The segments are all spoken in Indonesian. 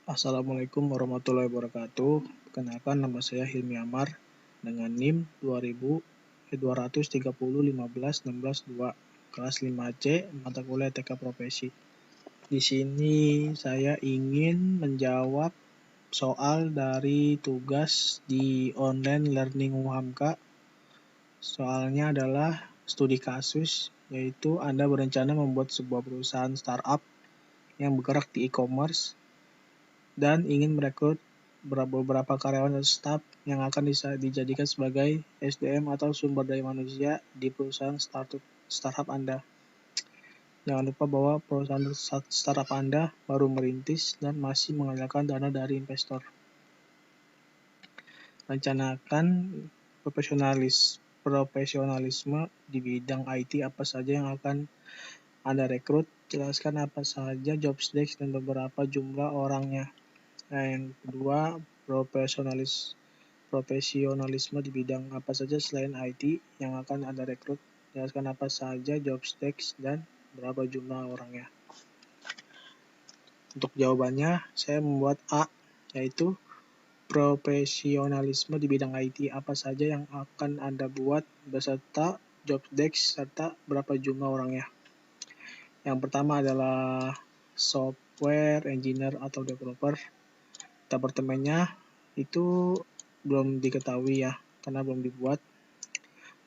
Assalamualaikum warahmatullahi wabarakatuh. Perkenalkan, nama saya Hilmi Amar dengan NIM 230151662 kelas 5C mata kuliah TK Profesi. Di sini saya ingin menjawab soal dari tugas di online learning UHAMKA. Soalnya adalah studi kasus, yaitu Anda berencana membuat sebuah perusahaan startup yang bergerak di e-commerce dan ingin merekrut beberapa karyawan dan staf yang akan dijadikan sebagai SDM atau sumber daya manusia di perusahaan startup Anda. Jangan lupa bahwa perusahaan startup Anda baru merintis dan masih mengandalkan dana dari investor. Rencanakan profesionalisme di bidang IT apa saja yang akan Anda rekrut. Jelaskan apa saja job desk dan beberapa jumlah orangnya. Yang kedua, profesionalisme di bidang apa saja selain IT yang akan Anda rekrut. Jelaskan apa saja job desk dan berapa jumlah orangnya. Untuk jawabannya, saya membuat A, yaitu profesionalisme di bidang IT apa saja yang akan Anda buat beserta job desk serta berapa jumlah orangnya. Yang pertama adalah software engineer atau developer. Departemennya itu belum diketahui ya, karena belum dibuat.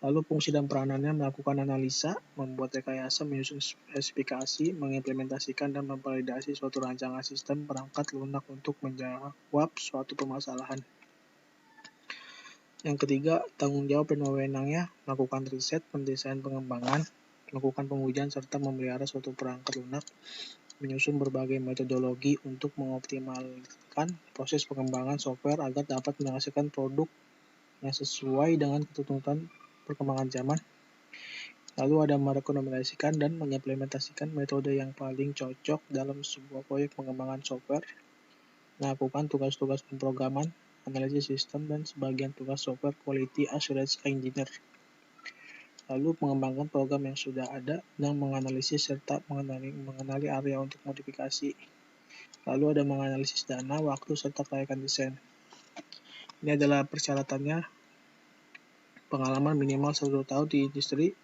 Lalu fungsi dan peranannya melakukan analisa, membuat rekayasa, menyusun spesifikasi, mengimplementasikan dan memvalidasi suatu rancangan sistem perangkat lunak untuk menjawab suatu permasalahan. Yang ketiga, tanggung jawab dan wewenangnya melakukan riset, mendesain pengembangan, melakukan pengujian serta memelihara suatu perangkat lunak, menyusun berbagai metodologi untuk mengoptimalkan proses pengembangan software agar dapat menghasilkan produk yang sesuai dengan ketentuan perkembangan zaman. Lalu ada merekomendasikan dan mengimplementasikan metode yang paling cocok dalam sebuah proyek pengembangan software, melakukan tugas-tugas pemrograman, analisis sistem, dan sebagian tugas software quality assurance engineer. Lalu mengembangkan program yang sudah ada dan menganalisis serta mengenali area untuk modifikasi. Lalu ada menganalisis dana, waktu, serta kelayakan desain. Ini adalah persyaratannya: pengalaman minimal 1 tahun di industri,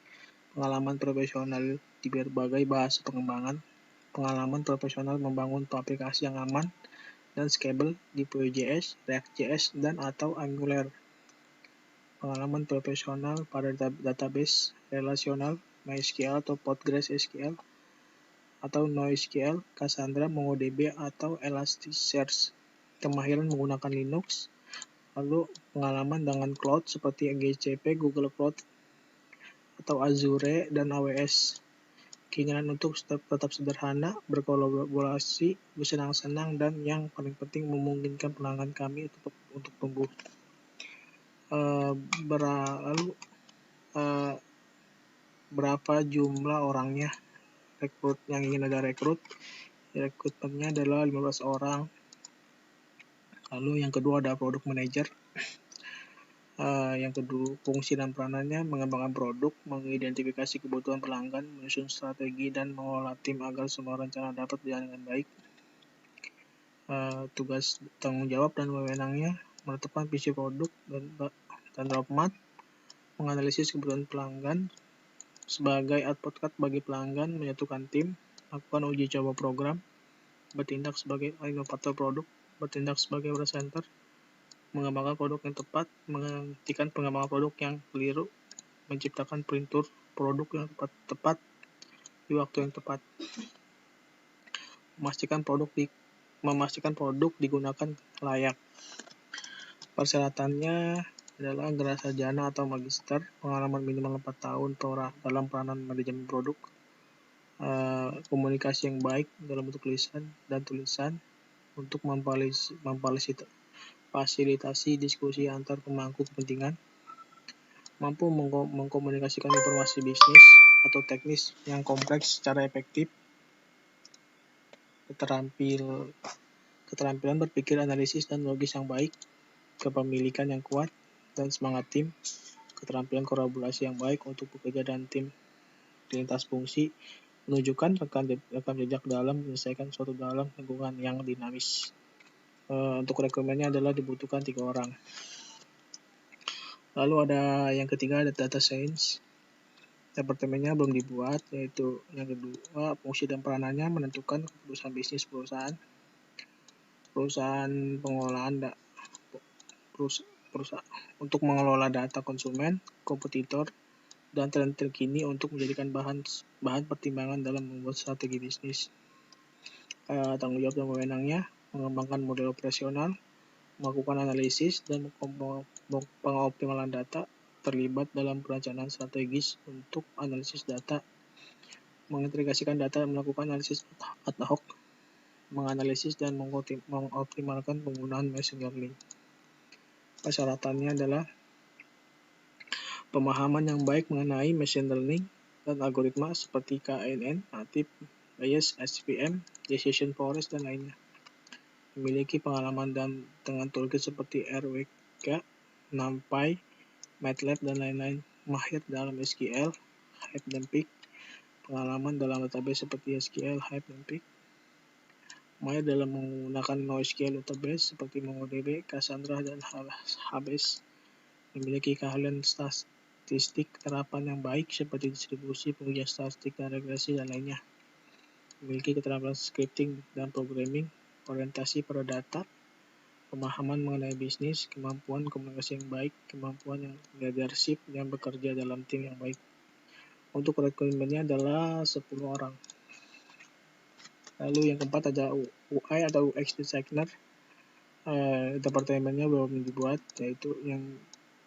pengalaman profesional di berbagai bahasa pengembangan, pengalaman profesional membangun aplikasi yang aman dan scalable di Vue.js, React.js, dan atau Angular. Pengalaman profesional pada database relasional, MySQL atau PostgreSQL, atau NoSQL, Cassandra, MongoDB, atau Elasticsearch. Kemahiran menggunakan Linux. Lalu pengalaman dengan cloud seperti GCP, Google Cloud, atau Azure, dan AWS. Keinginan untuk tetap sederhana, berkolaborasi, bersenang-senang, dan yang paling penting memungkinkan pelanggan kami untuk tumbuh. Berapa jumlah orangnya yang ingin Anda rekrut? Rekrutmennya adalah 15 orang. Lalu yang kedua ada product manager. Yang kedua, fungsi dan peranannya mengembangkan produk, mengidentifikasi kebutuhan pelanggan, menyusun strategi, dan mengelola tim agar semua rencana dapat berjalan dengan baik. Tugas tanggung jawab dan wewenangnya menetapkan visi produk dan roadmap, menganalisis kebutuhan pelanggan sebagai advokat bagi pelanggan, menyatukan tim, melakukan uji coba program, bertindak sebagai inovator produk, bertindak sebagai presenter, mengembangkan produk yang tepat, menghentikan pengembangan produk yang keliru, menciptakan perintur produk yang tepat di waktu yang tepat, memastikan produk digunakan layak. Persyaratannya adalah gelar sarjana atau magister, pengalaman minimal 4 tahun dalam peranan manajemen produk, komunikasi yang baik dalam bentuk lisan dan tulisan untuk memfasilitasi diskusi antar pemangku kepentingan, mampu mengkomunikasikan informasi bisnis atau teknis yang kompleks secara efektif, keterampilan berpikir analisis dan logis yang baik, kepemilikan yang kuat dan semangat tim, keterampilan kolaborasi yang baik untuk bekerja dan tim lintas fungsi, menunjukkan rekam jejak dalam menyelesaikan suatu dalam lingkungan yang dinamis. Untuk rekomennya adalah dibutuhkan 3 orang. Lalu ada yang ketiga, ada data science. Departemennya belum dibuat, yaitu yang kedua, fungsi dan peranannya menentukan keputusan bisnis perusahaan pengolahan untuk mengelola data konsumen, kompetitor, dan tren terkini untuk menjadikan bahan pertimbangan dalam membuat strategi bisnis. Tanggung jawab dan wewenangnya mengembangkan model operasional, melakukan analisis dan pengoptimalan data, terlibat dalam perencanaan strategis untuk analisis data, mengintegrasikan data, melakukan analisis ad hoc, menganalisis dan mengoptimalkan penggunaan machine learning. Persyaratannya adalah pemahaman yang baik mengenai machine learning dan algoritma seperti KNN, native, Bayes, SVM, decision forest, dan lainnya. Memiliki pengalaman dengan toolkit seperti RWK, NumPy, MATLAB, dan lain-lain. Mahir dalam SQL, Hive, dan Pig. Pengalaman dalam database seperti SQL, Hive, dan Pig. Mahir dalam menggunakan NoSQL database seperti MongoDB, Cassandra, dan HBase. Memiliki keahlian statistik terapan yang baik seperti distribusi, pengujian statistik, dan regresi, dan lainnya. Memiliki keterampilan scripting dan programming, orientasi pada data, pemahaman mengenai bisnis, kemampuan komunikasi yang baik, kemampuan yang leadership, yang bekerja dalam tim yang baik. Untuk rekomennya adalah 10 orang. Lalu yang keempat ada UI atau UX designer. Departemennya belum dibuat, yaitu yang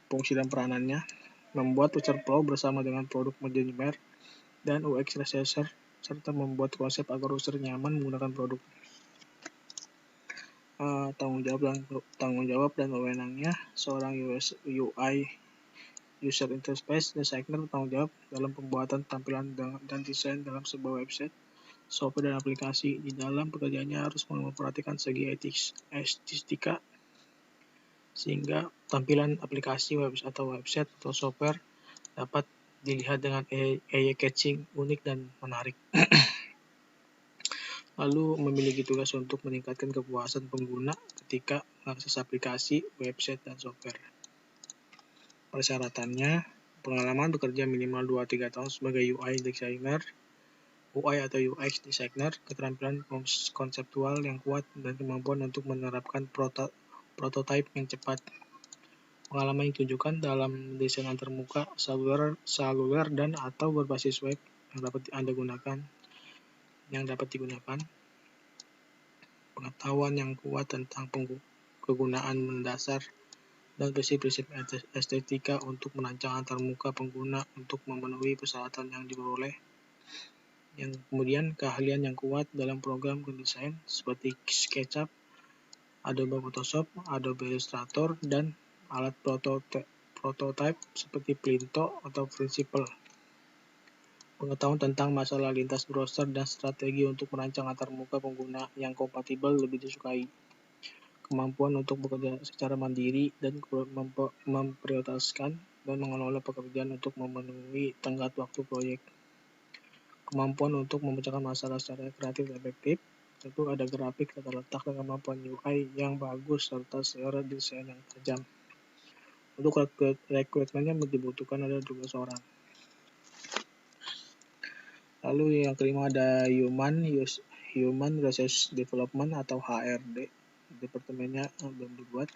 fungsi dan peranannya membuat user flow bersama dengan produk designer dan UX researcher, serta membuat konsep agar user nyaman menggunakan produk. Tanggung jawab dan wewenangnya seorang UI user interface designer bertanggung jawab dalam pembuatan tampilan dan desain dalam sebuah website, software, dan aplikasi. Di dalam pekerjaannya harus memperhatikan segi estetika sehingga tampilan aplikasi website atau software dapat dilihat dengan eye-catching, unik, dan menarik. Lalu memiliki tugas untuk meningkatkan kepuasan pengguna ketika mengakses aplikasi, website, dan software. Persyaratannya, pengalaman bekerja minimal 2-3 tahun sebagai UI designer, UI atau UX designer, keterampilan konseptual yang kuat, dan kemampuan untuk menerapkan prototipe yang cepat. Pengalaman yang ditunjukkan dalam desain antarmuka, saluler, dan atau berbasis web yang dapat digunakan. Pengetahuan yang kuat tentang kegunaan mendasar dan prinsip-prinsip estetika untuk merancang antarmuka pengguna untuk memenuhi persyaratan yang diperoleh. Yang kemudian keahlian yang kuat dalam program desain seperti SketchUp, Adobe Photoshop, Adobe Illustrator, dan alat prototype seperti Plinto atau Principle. Pengetahuan tentang masalah lintas browser dan strategi untuk merancang antarmuka pengguna yang kompatibel lebih disukai. Kemampuan untuk bekerja secara mandiri dan memprioritaskan dan mengelola pekerjaan untuk memenuhi tenggat waktu proyek. Kemampuan untuk memecahkan masalah secara kreatif dan efektif. Tentu ada grafik, tata letak, dan kemampuan UI yang bagus serta selera desain yang tajam. Untuk rekrutmennya dibutuhkan ada 12 orang. Lalu yang kelima ada Human Resource Development atau HRD. Departemennya belum dibuat.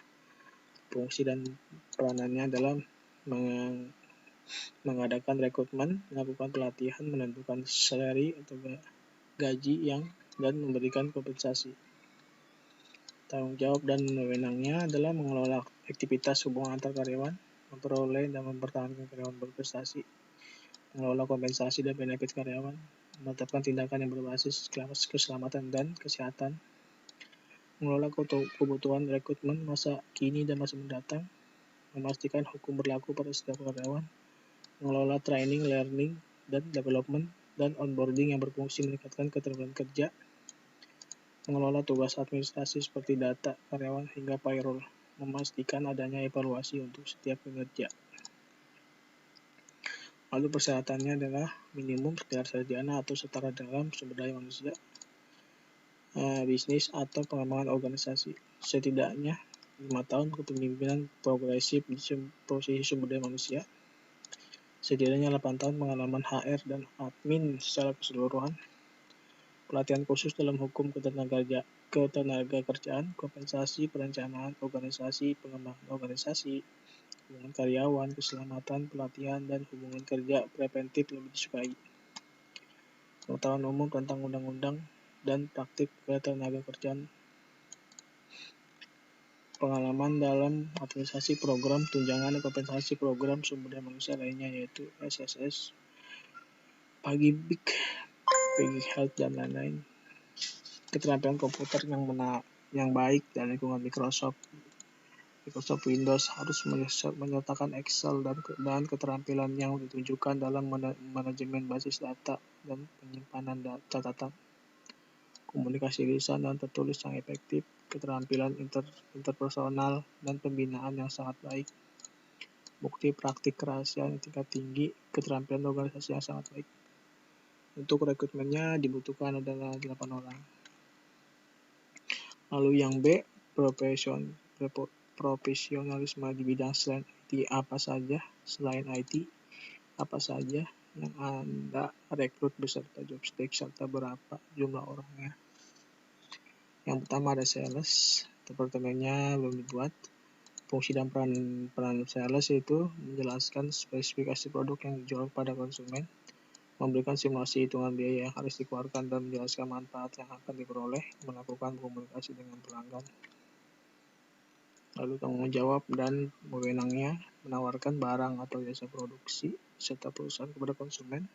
Fungsi dan peranannya adalah mengadakan rekrutmen, melakukan pelatihan, menentukan salary atau gaji dan memberikan kompensasi. Tanggung jawab dan wewenangnya adalah mengelola aktivitas hubungan antar karyawan, memperoleh dan mempertahankan karyawan berprestasi, mengelola kompensasi dan benefit karyawan, menetapkan tindakan yang berbasis keselamatan dan kesehatan, mengelola kebutuhan rekrutmen masa kini dan masa mendatang, memastikan hukum berlaku pada setiap karyawan, mengelola training, learning, dan development, dan onboarding yang berfungsi meningkatkan keterampilan kerja, mengelola tugas administrasi seperti data karyawan hingga payroll, memastikan adanya evaluasi untuk setiap kinerja. Lalu persyaratannya adalah minimum sekedar sarjana atau setara dalam sumber daya manusia, bisnis atau pengembangan organisasi. Setidaknya 5 tahun kepemimpinan progresif di posisi sumber daya manusia. Setidaknya 8 tahun pengalaman HR dan admin secara keseluruhan. Pelatihan khusus dalam hukum ketenagakerjaan, kompensasi, perencanaan organisasi, pengembangan organisasi, hubungan karyawan, keselamatan, pelatihan, dan hubungan kerja preventif lebih disukai. Pengetahuan umum tentang undang-undang dan praktik ketenagakerjaan. Pengalaman dalam administrasi program tunjangan dan kompensasi program sumber daya manusia lainnya, yaitu SSS, PAGI-BIK, PAGI Health, dan lain-lain. Keterampilan komputer yang baik dan lingkungan Microsoft Windows harus menyertakan Excel dan keterampilan yang ditunjukkan dalam manajemen basis data dan penyimpanan catatan. Komunikasi lisan dan tertulis yang efektif, keterampilan interpersonal dan pembinaan yang sangat baik, bukti praktik kerahasiaan tingkat tinggi, keterampilan organisasi yang sangat baik. Untuk rekrutmennya dibutuhkan adalah 8 orang. Lalu yang B, profesionalisme di bidang selain IT apa saja, yang Anda rekrut beserta job spec serta berapa jumlah orangnya. Yang pertama ada sales, departemennya belum dibuat. Fungsi dan peran sales itu menjelaskan spesifikasi produk yang dijual pada konsumen, memberikan simulasi hitungan biaya yang harus dikeluarkan dan menjelaskan manfaat yang akan diperoleh, melakukan komunikasi dengan pelanggan. Lalu tanggung jawab dan wewenangnya menawarkan barang atau jasa produksi serta perusahaan kepada konsumen,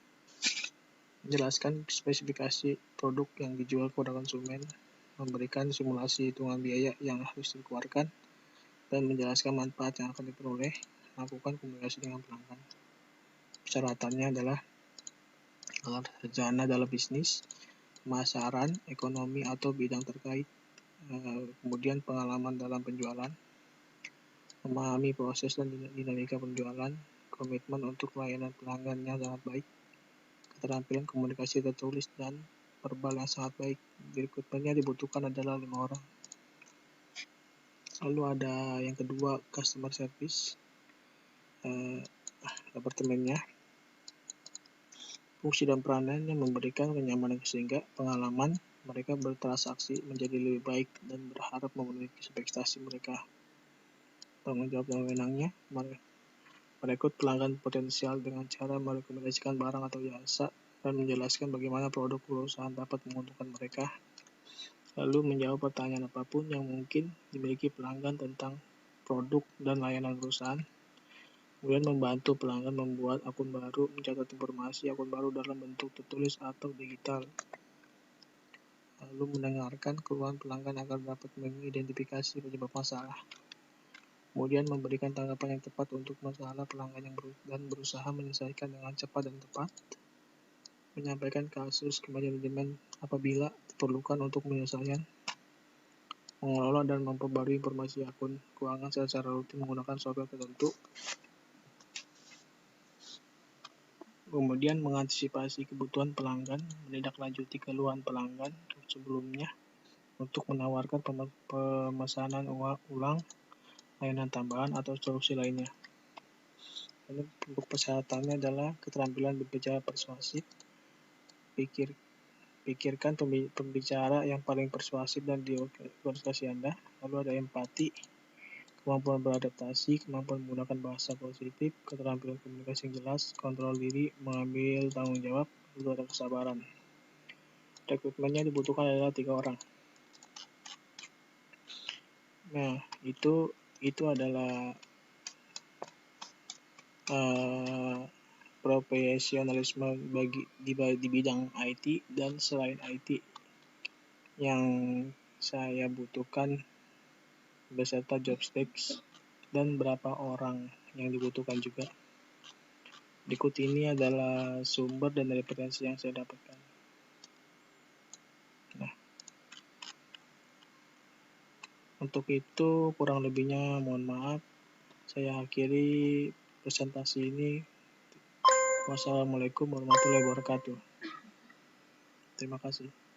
menjelaskan spesifikasi produk yang dijual kepada konsumen, memberikan simulasi hitungan biaya yang harus dikeluarkan, dan menjelaskan manfaat yang akan diperoleh, melakukan komunikasi dengan pelanggan. Persyaratannya adalah sarjana dalam bisnis, pemasaran, ekonomi atau bidang terkait, kemudian pengalaman dalam penjualan, memahami proses dan dinamika penjualan, komitmen untuk layanan pelanggan yang sangat baik, keterampilan komunikasi tertulis dan verbal yang sangat baik. Rekrutmennya dibutuhkan adalah 5 orang. Lalu ada yang kedua, customer service, departemennya. Fungsi dan peranannya memberikan kenyamanan sehingga pengalaman mereka bertransaksi menjadi lebih baik dan berharap memenuhi ekspektasi mereka. Tanggung jawab dan wewenangnya merekrut pelanggan potensial dengan cara merekomendasikan barang atau jasa dan menjelaskan bagaimana produk perusahaan dapat menguntungkan mereka. Lalu menjawab pertanyaan apapun yang mungkin dimiliki pelanggan tentang produk dan layanan perusahaan. Kemudian membantu pelanggan membuat akun baru, mencatat informasi akun baru dalam bentuk tertulis atau digital. Lalu mendengarkan keluhan pelanggan agar dapat mengidentifikasi penyebab masalah. Kemudian memberikan tanggapan yang tepat untuk masalah pelanggan dan berusaha menyelesaikan dengan cepat dan tepat. Menyampaikan kasus ke manajemen apabila diperlukan untuk menyelesaikan. Mengelola dan memperbarui informasi akun keuangan secara rutin menggunakan software tertentu. Kemudian mengantisipasi kebutuhan pelanggan, menindaklanjuti keluhan pelanggan sebelumnya untuk menawarkan pemesanan ulang, layanan tambahan atau solusi lainnya. Lalu untuk persyaratannya adalah keterampilan berbicara persuasif, pikirkan pembicara yang paling persuasif dan di organisasi Anda. Lalu ada empati, kemampuan beradaptasi, kemampuan menggunakan bahasa positif, keterampilan komunikasi yang jelas, kontrol diri, mengambil tanggung jawab, lalu ada kesabaran. Rekrutmennya dibutuhkan adalah 3 orang. Nah, itu adalah profesionalisme di bidang IT dan selain IT yang saya butuhkan beserta job specs dan berapa orang yang dibutuhkan juga. Berikut ini adalah sumber dan referensi yang saya dapatkan. Nah, untuk itu kurang lebihnya mohon maaf. Saya akhiri presentasi ini. Wassalamualaikum warahmatullahi wabarakatuh. Terima kasih.